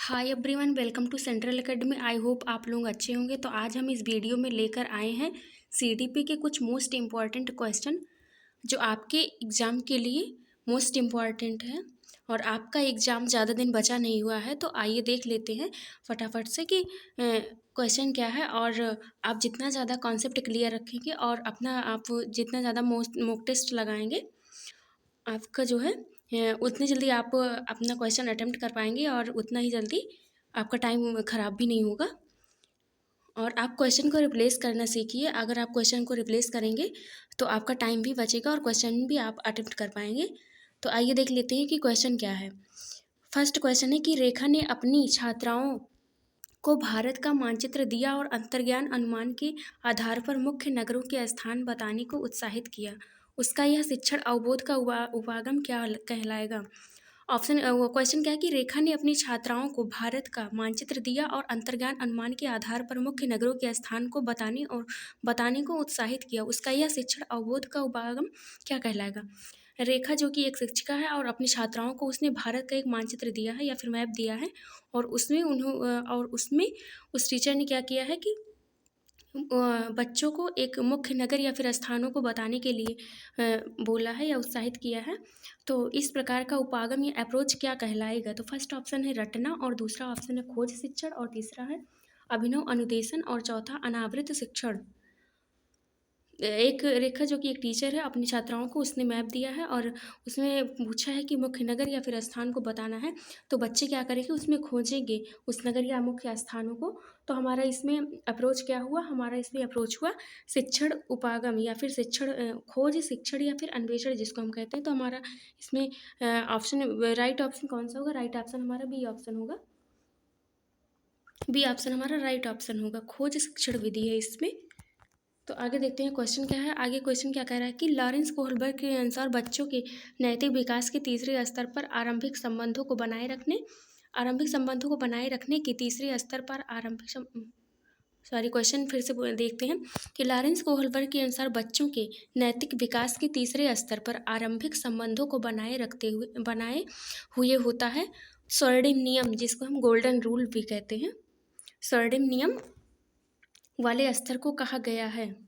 Hi everyone, welcome to central academy. I hope आप लोग अच्छे होंगे। तो आज हम इस वीडियो में लेकर आए हैं सीडीपी के कुछ मोस्ट इम्पॉर्टेंट क्वेश्चन जो आपके एग्ज़ाम के लिए मोस्ट इम्पॉर्टेंट है। और आपका एग्ज़ाम ज़्यादा दिन बचा नहीं हुआ है, तो आइए देख लेते हैं फटाफट से कि क्वेश्चन क्या है। और आप जितना ज़्यादा कॉन्सेप्ट क्लियर रखेंगे और अपना आप जितना ज़्यादा मॉक टेस्ट लगाएंगे, आपका जो है उतनी जल्दी आप अपना क्वेश्चन अटेम्प्ट कर पाएंगे और उतना ही जल्दी आपका टाइम ख़राब भी नहीं होगा। और आप क्वेश्चन को रिप्लेस करना सीखिए। अगर आप क्वेश्चन को रिप्लेस करेंगे तो आपका टाइम भी बचेगा और क्वेश्चन भी आप अटेम्प्ट कर पाएंगे। तो आइए देख लेते हैं कि क्वेश्चन क्या है। फर्स्ट क्वेश्चन है कि रेखा ने अपनी छात्राओं को भारत का मानचित्र दिया और अंतर्ज्ञान अनुमान के आधार पर मुख्य नगरों के स्थान बताने को उत्साहित किया। उसका यह शिक्षण अवबोध का उपागम क्या कहलाएगा? ऑप्शन वो क्वेश्चन क्या है कि रेखा ने अपनी छात्राओं को भारत का मानचित्र दिया और अंतर्ज्ञान अनुमान के आधार पर मुख्य नगरों के स्थान को बताने को उत्साहित किया। उसका यह शिक्षण अवबोध का उपागम क्या कहलाएगा? रेखा जो कि एक शिक्षिका है और अपनी छात्राओं को उसने भारत का एक मानचित्र दिया है या फिर मैप दिया है। और उसमें उस टीचर ने क्या किया है कि बच्चों को एक मुख्य नगर या फिर स्थानों को बताने के लिए बोला है या उत्साहित किया है। तो इस प्रकार का उपागम या अप्रोच क्या कहलाएगा? तो फर्स्ट ऑप्शन है रटना, और दूसरा ऑप्शन है खोज शिक्षण, और तीसरा है अभिनव अनुदेशन, और चौथा अनावृत शिक्षण। एक रेखा जो कि एक टीचर है, अपनी छात्राओं को उसने मैप दिया है और उसमें पूछा है कि मुख्य नगर या फिर स्थान को बताना है। तो बच्चे क्या करेंगे, उसमें खोजेंगे उस नगर या मुख्य स्थानों को। तो हमारा इसमें अप्रोच क्या हुआ? हमारा इसमें अप्रोच हुआ शिक्षण उपागम या फिर शिक्षण खोज शिक्षण या फिर अन्वेषण जिसको हम कहते हैं। तो हमारा इसमें ऑप्शन राइट ऑप्शन कौन सा होगा? राइट ऑप्शन हमारा बी ऑप्शन होगा। बी ऑप्शन हमारा राइट ऑप्शन होगा, खोज शिक्षण विधि है इसमें। तो आगे देखते हैं क्वेश्चन क्या है। आगे क्वेश्चन क्या कह रहा है कि लॉरेंस कोहलबर्ग के अनुसार बच्चों के नैतिक विकास के तीसरे स्तर पर आरंभिक संबंधों को बनाए रखने के तीसरे स्तर पर क्वेश्चन फिर से देखते हैं कि लॉरेंस कोहलबर्ग के अनुसार बच्चों के नैतिक विकास के तीसरे स्तर पर आरंभिक संबंधों को बनाए हुए होता है स्वर्णिम नियम, जिसको हम गोल्डन रूल भी कहते हैं। स्वर्णिम नियम वाले स्तर को कहा गया है,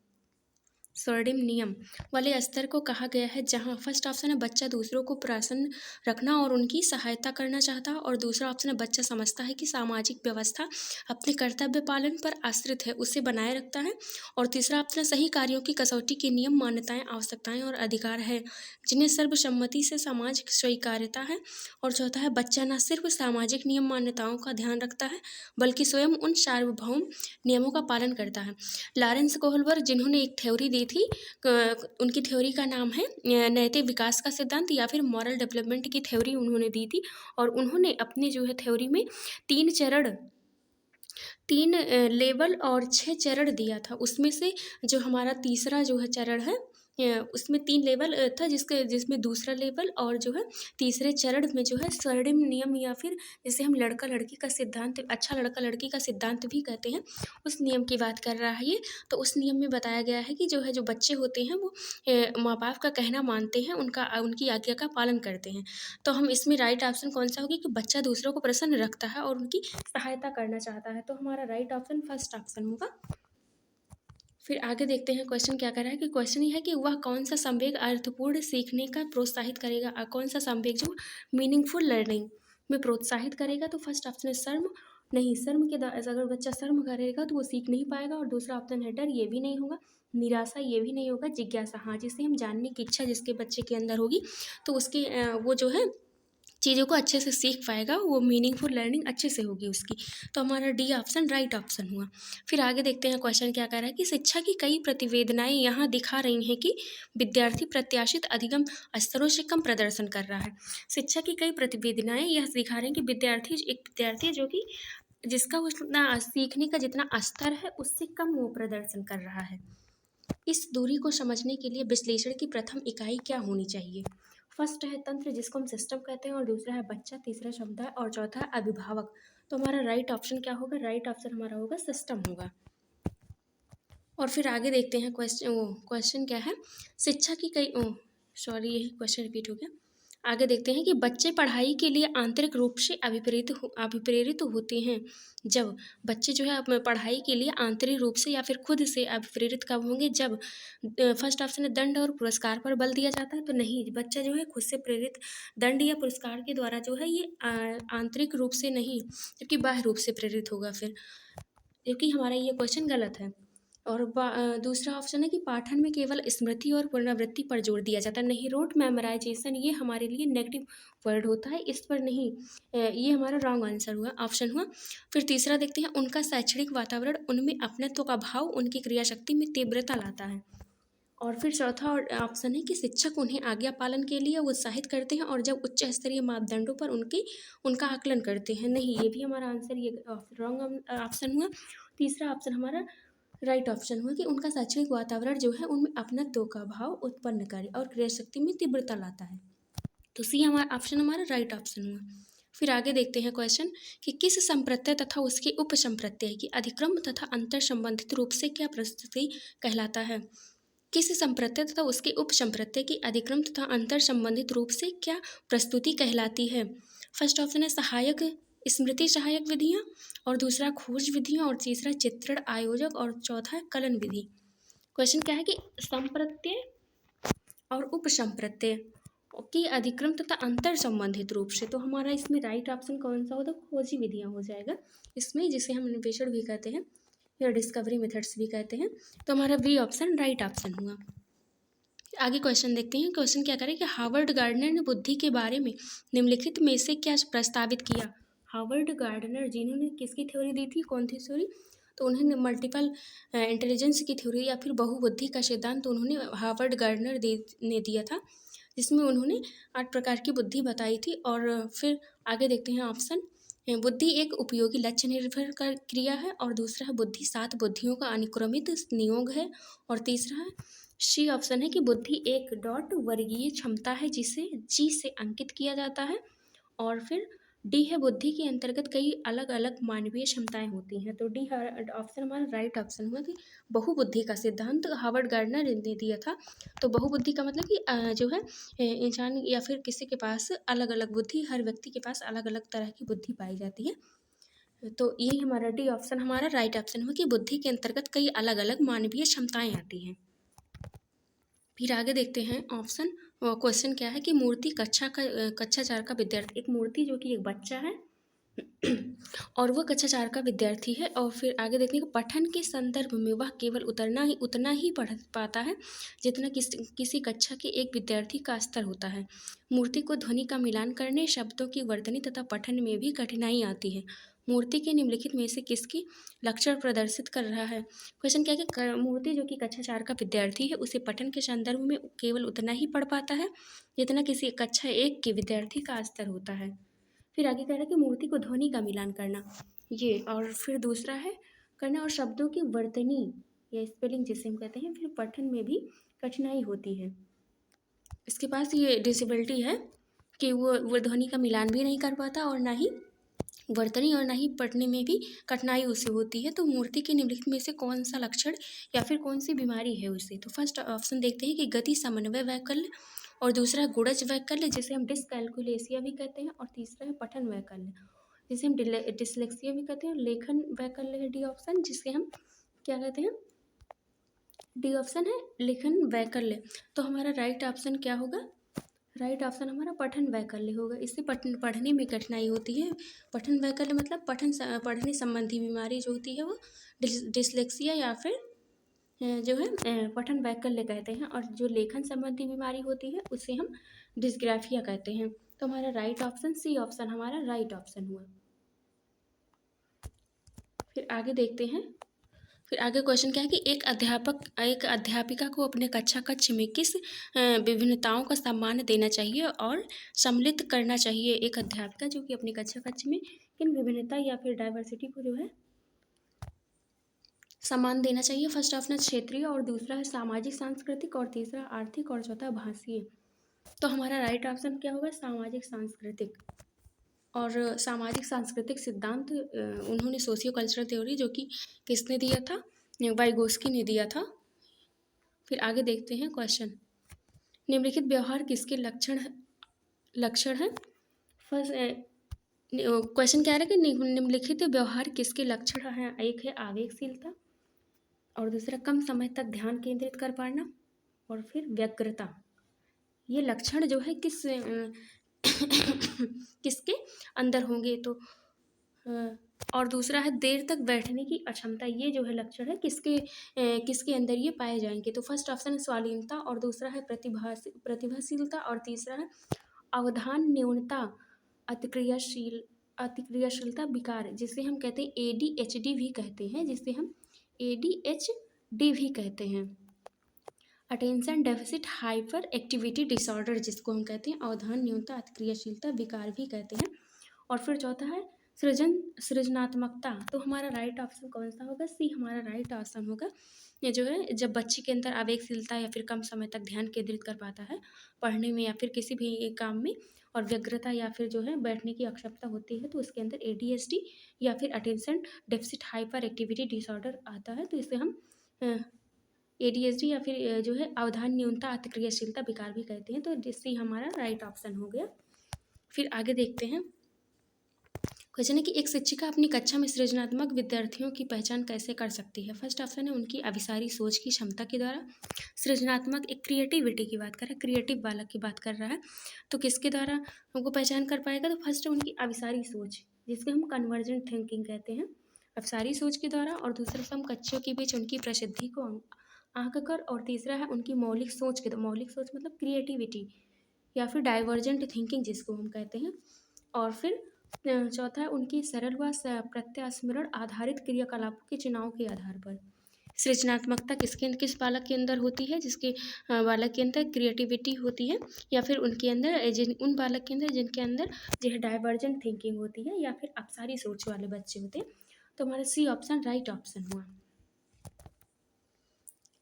स्वर्णिम नियम वाले स्तर को कहा गया है, जहां फर्स्ट ऑप्शन है बच्चा दूसरों को प्रसन्न रखना और उनकी सहायता करना चाहता है, और दूसरा ऑप्शन है बच्चा समझता है कि सामाजिक व्यवस्था अपने कर्तव्य पालन पर आश्रित है, उसे बनाए रखता है, और तीसरा ऑप्शन है सही कार्यों की कसौटी के नियम मान्यताएं आवश्यकताएं और अधिकार है जिन्हें सर्वसम्मति से समाज स्वीकार्यता है, और चौथा है बच्चा न सिर्फ सामाजिक नियम मान्यताओं का ध्यान रखता है बल्कि स्वयं उन सार्वभौम नियमों का पालन करता है। लॉरेंस कोहलबर्ग जिन्होंने एक थ्योरी दी थी, उनकी थ्योरी का नाम है नैतिक विकास का सिद्धांत या फिर मॉरल डेवलपमेंट की थ्योरी उन्होंने दी थी। और उन्होंने अपने जो है थ्योरी में 3 लेवल और 6 चरण दिया था। उसमें से जो हमारा तीसरा जो है चरण है, उसमें 3 लेवल था, जिसमें दूसरा लेवल और जो है तीसरे चरण में जो है स्वर्णिम नियम या फिर जिसे हम लड़का लड़की का सिद्धांत, अच्छा लड़का लड़की का सिद्धांत भी कहते हैं, उस नियम की बात कर रहा है ये। तो उस नियम में बताया गया है कि जो बच्चे होते हैं वो माँ बाप का कहना मानते हैं, उनकी आज्ञा का पालन करते हैं। तो हम इसमें राइट ऑप्शन कौन सा होगी कि बच्चा दूसरों को प्रसन्न रखता है और उनकी सहायता करना चाहता है। तो हमारा राइट ऑप्शन फर्स्ट ऑप्शन होगा। फिर आगे देखते हैं क्वेश्चन क्या कर रहा है कि क्वेश्चन ये है कि वह कौन सा संवेग अर्थपूर्ण सीखने का प्रोत्साहित करेगा, कौन सा संवेग जो मीनिंगफुल लर्निंग में प्रोत्साहित करेगा। तो फर्स्ट ऑप्शन है शर्म। नहीं, शर्म के अगर बच्चा शर्म करेगा तो वो सीख नहीं पाएगा। और दूसरा ऑप्शन है डर, ये भी नहीं होगा। निराशा, ये भी नहीं होगा। जिज्ञासा, हाँ, जिसे हम जानने की इच्छा जिसके बच्चे के अंदर होगी तो उसकी वो जो है चीज़ों को अच्छे से सीख पाएगा, वो मीनिंगफुल लर्निंग अच्छे से होगी उसकी। तो हमारा डी ऑप्शन राइट ऑप्शन हुआ। फिर आगे देखते हैं क्वेश्चन क्या कह रहा है कि शिक्षा की कई प्रतिवेदनाएं यहाँ दिखा रही हैं कि विद्यार्थी प्रत्याशित अधिगम स्तरों से कम प्रदर्शन कर रहा है। शिक्षा की कई प्रतिवेदनाएं यह दिखा रहे हैं कि विद्यार्थी जो कि जिसका उतना सीखने का जितना स्तर है उससे कम वो प्रदर्शन कर रहा है। इस दूरी को समझने के लिए विश्लेषण की प्रथम इकाई क्या होनी चाहिए? फर्स्ट है तंत्र, जिसको हम सिस्टम कहते हैं, और दूसरा है बच्चा, तीसरा समुदाय, और चौथा है अभिभावक। तो हमारा राइट ऑप्शन क्या होगा? राइट ऑप्शन हमारा होगा सिस्टम होगा। और फिर आगे देखते हैं क्वेश्चन क्या है। शिक्षा की कई सॉरी, यही क्वेश्चन रिपीट हो गया। आगे देखते हैं कि बच्चे पढ़ाई के लिए आंतरिक रूप से अभिप्रेरित होते हैं। जब बच्चे जो है अपने पढ़ाई के लिए आंतरिक रूप से या फिर खुद से अभिप्रेरित कब होंगे, जब फर्स्ट ऑप्शन है दंड और पुरस्कार पर बल दिया जाता है, तो नहीं, बच्चा जो है खुद से प्रेरित दंड या पुरस्कार के द्वारा जो है ये आंतरिक रूप से नहीं, जबकि बाह्य रूप से प्रेरित होगा फिर, क्योंकि हमारा ये क्वेश्चन गलत है। और दूसरा ऑप्शन है कि पाठन में केवल स्मृति और पुनरावृत्ति पर जोर दिया जाता है। नहीं, रोट मेमोराइजेशन ये हमारे लिए नेगेटिव वर्ड होता है, इस पर नहीं, ये हमारा रॉन्ग आंसर हुआ, ऑप्शन हुआ। फिर तीसरा देखते हैं, उनका शैक्षणिक वातावरण उनमें अपनत्व का भाव उनकी क्रियाशक्ति में तीव्रता लाता है। और फिर चौथा ऑप्शन है कि शिक्षक उन्हें आज्ञा पालन के लिए उत्साहित करते हैं और जब उच्च स्तरीय मापदंडों पर उनका आकलन करते हैं। नहीं, ये भी हमारा आंसर ये रॉन्ग ऑप्शन हुआ। तीसरा ऑप्शन हमारा राइट ऑप्शन हुआ कि उनका शैक्षणिक वातावरण जो है उनमें अपनत्व का भाव उत्पन्न करे और क्रियाशक्ति में तीव्रता लाता है। तो सी हमारा ऑप्शन हमारा राइट ऑप्शन हुआ। फिर आगे देखते हैं क्वेश्चन कि किस संप्रत्यय तथा उसके उपसंप्रत्यय की अधिक्रम तथा अंतर संबंधित रूप से क्या प्रस्तुति कहलाता है। किस संप्रत्यय तथा उसके उपसंप्रत्यय की अधिक्रम तथा अंतर संबंधित रूप से क्या प्रस्तुति कहलाती है। फर्स्ट ऑप्शन है सहायक स्मृति सहायक विधियाँ, और दूसरा खोज विधियाँ, और तीसरा चित्रण आयोजक, और चौथा है कलन विधि। क्वेश्चन क्या है कि संप्रत्यय और उपसंप्रत्यय की अधिक्रम तथा अंतर संबंधित रूप से, तो हमारा इसमें राइट ऑप्शन कौन सा होगा, खोजी विधियाँ हो जाएगा इसमें, जिसे हम अन्वेषण भी कहते हैं या डिस्कवरी मेथड्स भी कहते हैं। तो हमारा बी ऑप्शन राइट ऑप्शन हुआ। आगे क्वेश्चन देखते हैं। क्वेश्चन क्या करें कि हार्वर्ड गार्डनर ने बुद्धि के बारे में निम्नलिखित में से क्या प्रस्तावित किया। हार्वर्ड गार्डनर जिन्होंने किसकी थ्योरी दी थी, कौन थी थ्योरी, तो उन्होंने मल्टीपल इंटेलिजेंस की थ्योरी या फिर बहुबुद्धि का सिद्धांत तो उन्होंने हार्वर्ड गार्डनर ने दिया था, जिसमें उन्होंने 8 प्रकार की बुद्धि बताई थी। और फिर आगे देखते हैं ऑप्शन, बुद्धि एक उपयोगी लक्ष्य निर्भर क्रिया है, और दूसरा है बुद्धि 7 बुद्धियों का अनुक्रमित नियोग है, और तीसरा है सी ऑप्शन है कि बुद्धि एक डॉट वर्गीय क्षमता है जिसे जी से अंकित किया जाता है, और फिर डी है बुद्धि के अंतर्गत कई अलग अलग मानवीय क्षमताएं होती हैं। तो डी ऑप्शन हमारा राइट ऑप्शन हुआ कि बहुबुद्धि का सिद्धांत हार्वर्ड गार्डनर ने दिया था। तो बहुबुद्धि का मतलब कि जो है इंसान या फिर किसी के पास अलग अलग बुद्धि, हर व्यक्ति के पास अलग अलग तरह की बुद्धि पाई जाती है। तो यही हमारा डी ऑप्शन हमारा राइट ऑप्शन हुआ कि बुद्धि के अंतर्गत कई अलग अलग मानवीय क्षमताएं आती हैं। फिर आगे देखते हैं ऑप्शन, क्वेश्चन क्या है कि मूर्ति कक्षा 4 का विद्यार्थी, एक मूर्ति जो कि एक बच्चा है और वह कक्षा 4 का विद्यार्थी है। और फिर आगे देखते हैं कि पठन के संदर्भ में वह केवल उतना ही पढ़ पाता है जितना किसी कक्षा के एक विद्यार्थी का स्तर होता है। मूर्ति को ध्वनि का मिलान करने, शब्दों की वर्तनी तथा पठन में भी कठिनाई आती है। मूर्ति के निम्नलिखित में से किसकी लक्षण प्रदर्शित कर रहा है। क्वेश्चन क्या है कि मूर्ति जो कि कक्षा 4 का विद्यार्थी है उसे पठन के संदर्भ में केवल उतना ही पढ़ पाता है जितना किसी कक्षा 1 के विद्यार्थी का स्तर होता है। फिर आगे कह रहा है कि मूर्ति को ध्वनि का मिलान करना ये, और फिर दूसरा है करना, और शब्दों की वर्तनी या स्पेलिंग जिसे हम कहते हैं, फिर पठन में भी कठिनाई होती है। इसके पास ये डिसेबिलिटी है कि वो ध्वनि का मिलान भी नहीं कर पाता और ना ही वर्तनी और ना ही पढ़ने में भी कठिनाई उसे होती है। तो मूर्ति के निम्नलिखित में से कौन सा लक्षण या फिर कौन सी बीमारी है उसे। तो फर्स्ट ऑप्शन देखते हैं कि गति समन्वय वैकल्य, और दूसरा है गुणज वैकल्य जिसे हम डिसकैलकुलेसिया भी कहते हैं, और तीसरा है पठन वैकल्य जिसे हम डिसलेक्सिया भी कहते हैं, और लेखन वैकल्य है डी ऑप्शन जिसे हम क्या कहते हैं, डी ऑप्शन है लेखन वैकल्य। तो हमारा राइट ऑप्शन क्या होगा, राइट ऑप्शन हमारा पठन वैकल्य होगा। इससे पढ़ने में कठिनाई होती है। पठन वैकल्य मतलब पढ़ने संबंधी बीमारी जो होती है वो डिसलेक्सिया या फिर जो है पठन वैकल्य कहते हैं, और जो लेखन संबंधी बीमारी होती है उसे हम डिस्ग्राफिया कहते हैं। तो हमारा राइट ऑप्शन सी ऑप्शन हमारा राइट ऑप्शन हुआ। फिर आगे देखते हैं। फिर आगे क्वेश्चन क्या है कि एक अध्यापिका को अपने कक्ष में किस विभिन्नताओं का सम्मान देना चाहिए और सम्मिलित करना चाहिए। एक अध्यापिका जो कि अपने कक्ष में किन विभिन्नता या फिर डाइवर्सिटी को जो है सम्मान देना चाहिए। फर्स्ट ऑप्शन क्षेत्रीय, और दूसरा है सामाजिक सांस्कृतिक, और तीसरा आर्थिक, और चौथा भाषीय। तो हमारा राइट ऑप्शन क्या होगा, सामाजिक सांस्कृतिक। और सामाजिक सांस्कृतिक सिद्धांत उन्होंने सोशियो कल्चरल थ्योरी जो कि किसने दिया था, वाइगोस्की ने दिया था। फिर आगे देखते हैं क्वेश्चन, निम्नलिखित व्यवहार किसके लक्षण है। फर्स्ट क्वेश्चन क्या है कि निम्नलिखित व्यवहार किसके लक्षण हैं। एक है आवेगशीलता, और दूसरा कम समय तक ध्यान केंद्रित कर पाना, और फिर व्यग्रता। ये लक्षण जो है किसके अंदर होंगे, तो और दूसरा है देर तक बैठने की अक्षमता। ये जो है लक्षण है किसके अंदर ये पाए जाएंगे। तो फर्स्ट ऑप्शन है स्वाधीनता, और दूसरा है प्रतिभाशीलता, और तीसरा है अवधान न्यूनता अतिक्रियाशीलता विकार, जिसे हम कहते हैं ADHD भी कहते हैं, जिसे हम ADHD भी कहते हैं। Attention deficit hyper activity disorder, जिसको हम कहते हैं अवधान न्यूनता अतिक्रियाशीलता विकार भी कहते हैं। और फिर चौथा है सृजनात्मकता। तो हमारा राइट ऑप्शन कौन सा होगा, सी हमारा राइट ऑप्शन होगा। ये जो है जब बच्चे के अंदर आवेगशीलता या फिर कम समय तक ध्यान केंद्रित कर पाता है पढ़ने में या फिर किसी भी काम में, और व्यग्रता या फिर जो है बैठने की अक्षमता होती है, तो उसके अंदर ADHD या फिर attention deficit hyper activity disorder आता है। तो इसे हम ADHD या फिर जो है अवधान न्यूनता अतिक्रियाशीलता विकार भी कहते हैं। तो जिससे हमारा राइट ऑप्शन हो गया। फिर आगे देखते हैं। क्वेश्चन है कि एक शिक्षिका अपनी कक्षा में सृजनात्मक विद्यार्थियों की पहचान कैसे कर सकती है। फर्स्ट ऑप्शन है उनकी अभिसारी सोच की क्षमता के द्वारा। सृजनात्मक एक क्रिएटिविटी की बात कर रहा है, क्रिएटिव बालक की बात कर रहा है, तो किसके द्वारा हमको पहचान कर पाएगा। तो फर्स्ट है उनकी अभिसारी सोच, जिसको हम कन्वर्जेंट थिंकिंग कहते हैं, अभिसारी सोच के द्वारा। और दूसरा हम कक्षों के बीच उनकी प्रसिद्धि को आंक कर, और तीसरा है उनकी मौलिक सोच के, तो मौलिक सोच मतलब क्रिएटिविटी या फिर डाइवर्जेंट थिंकिंग जिसको हम कहते हैं। और फिर चौथा है उनकी सरल व प्रत्यास्मरण आधारित क्रियाकलापों के चुनाव के आधार पर। सृजनात्मकता किस बालक के अंदर होती है, जिसके बालक के अंदर क्रिएटिविटी होती है, या फिर उनके अंदर उन बालक के अंदर जिनके अंदर जो है डाइवर्जेंट थिंकिंग होती है, या फिर अपसारी सोच वाले बच्चे होते हैं। तो हमारा सी ऑप्शन राइट ऑप्शन हुआ।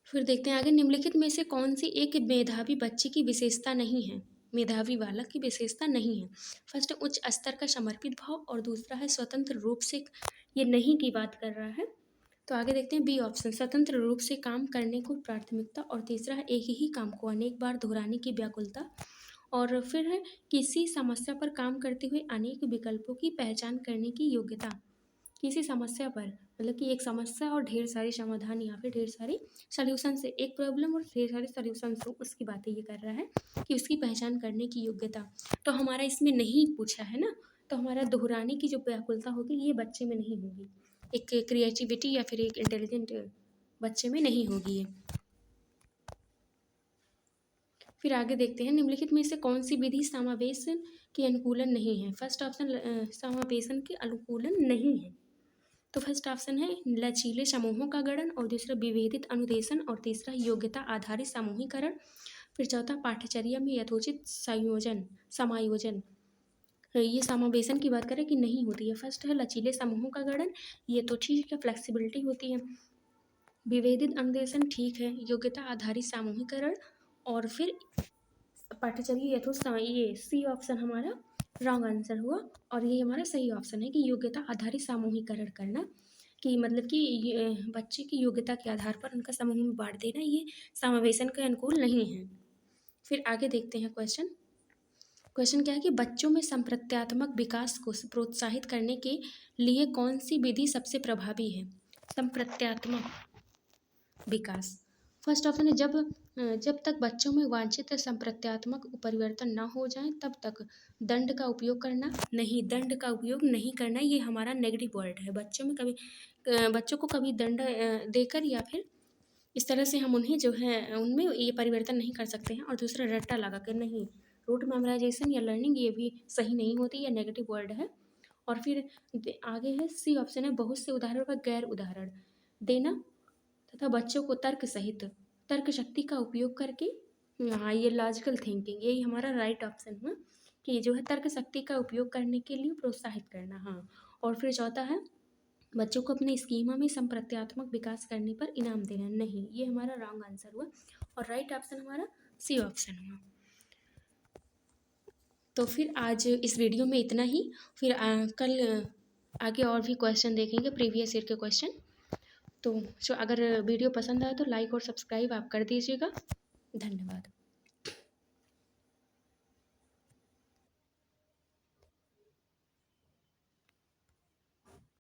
फिर देखते हैं आगे, निम्नलिखित में से कौन सी एक मेधावी बच्चे की विशेषता नहीं है, मेधावी बालक की विशेषता नहीं है। फर्स्ट उच्च स्तर का समर्पित भाव, और दूसरा है स्वतंत्र रूप से, ये नहीं की बात कर रहा है। तो आगे देखते हैं बी ऑप्शन, स्वतंत्र रूप से काम करने को प्राथमिकता, और तीसरा है एक ही काम को अनेक बार दोहराने की व्याकुलता, और फिर है किसी समस्या पर काम करते हुए अनेक विकल्पों की पहचान करने की योग्यता। किसी समस्या पर मतलब कि एक समस्या और ढेर सारे समाधान या फिर ढेर सारे सॉल्यूशन से, एक प्रॉब्लम और ढेर सारे सॉल्यूशन हो, उसकी बातें ये कर रहा है कि उसकी पहचान करने की योग्यता। तो हमारा इसमें नहीं पूछा है ना, तो हमारा दोहराने की जो व्याकुलता होगी ये बच्चे में नहीं होगी, एक क्रिएटिविटी या फिर एक इंटेलिजेंट बच्चे में नहीं होगी ये। फिर आगे देखते हैं, निम्नलिखित में से कौन सी विधि समावेशन के अनुकूलन नहीं है। फर्स्ट ऑप्शन समावेशन के अनुकूलन नहीं है। तो फर्स्ट ऑप्शन है लचीले समूहों का गठन, और दूसरा विभेदित अनुदेशन, और तीसरा योग्यता आधारित समूहीकरण। फिर चौथा पाठ्यचर्या में यथोचित समायोजन। ये समावेशन की बात करें कि नहीं होती है। फर्स्ट है लचीले समूहों का गठन, ये तो ठीक है, फ्लेक्सिबिलिटी होती है। विभेदित अनुदेशन ठीक है, योग्यता आधारित समूहीकरण, और फिर पाठ्यचर्या ये सी ऑप्शन हमारा रॉन्ग आंसर हुआ। और ये हमारा सही ऑप्शन है कि योग्यता आधारित समूहीकरण करना, कि मतलब कि बच्चे की योग्यता के आधार पर उनका समूह में बांट देना, ये समावेशन के अनुकूल नहीं है। फिर आगे देखते हैं क्वेश्चन क्या है कि बच्चों में संप्रत्यात्मक विकास को प्रोत्साहित करने के लिए कौन सी विधि सबसे प्रभावी है। संप्रत्यात्मक विकास, फर्स्ट ऑप्शन है जब तक बच्चों में वांछित संप्रत्यात्मक परिवर्तन न हो जाए तब तक दंड का उपयोग करना नहीं, दंड का उपयोग नहीं करना, ये हमारा नेगेटिव वर्ड है। बच्चों को कभी दंड देकर या फिर इस तरह से हम उन्हें जो है उनमें ये परिवर्तन नहीं कर सकते हैं। और दूसरा रट्टा लगा कर नहीं, रूट मेमोराइजेशन या लर्निंग, ये भी सही नहीं होती, यह नेगेटिव वर्ड है। और फिर आगे है सी ऑप्शन है बहुत से उदाहरण व गैर उदाहरण देना, तथा बच्चों को तर्क शक्ति का उपयोग करके, हाँ ये लॉजिकल थिंकिंग, यही हमारा राइट ऑप्शन है कि जो है तर्क शक्ति का उपयोग करने के लिए प्रोत्साहित करना। हाँ, और फिर चौथा है बच्चों को अपने स्कीमा में संप्रत्यात्मक विकास करने पर इनाम देना नहीं, ये हमारा रॉन्ग आंसर हुआ। और राइट ऑप्शन हमारा सी ऑप्शन हुआ। तो फिर आज इस वीडियो में इतना ही, फिर कल आगे और भी क्वेश्चन देखेंगे, प्रीवियस ईयर के क्वेश्चन। तो अगर वीडियो पसंद आए तो लाइक और सब्सक्राइब आप कर दीजिएगा। धन्यवाद।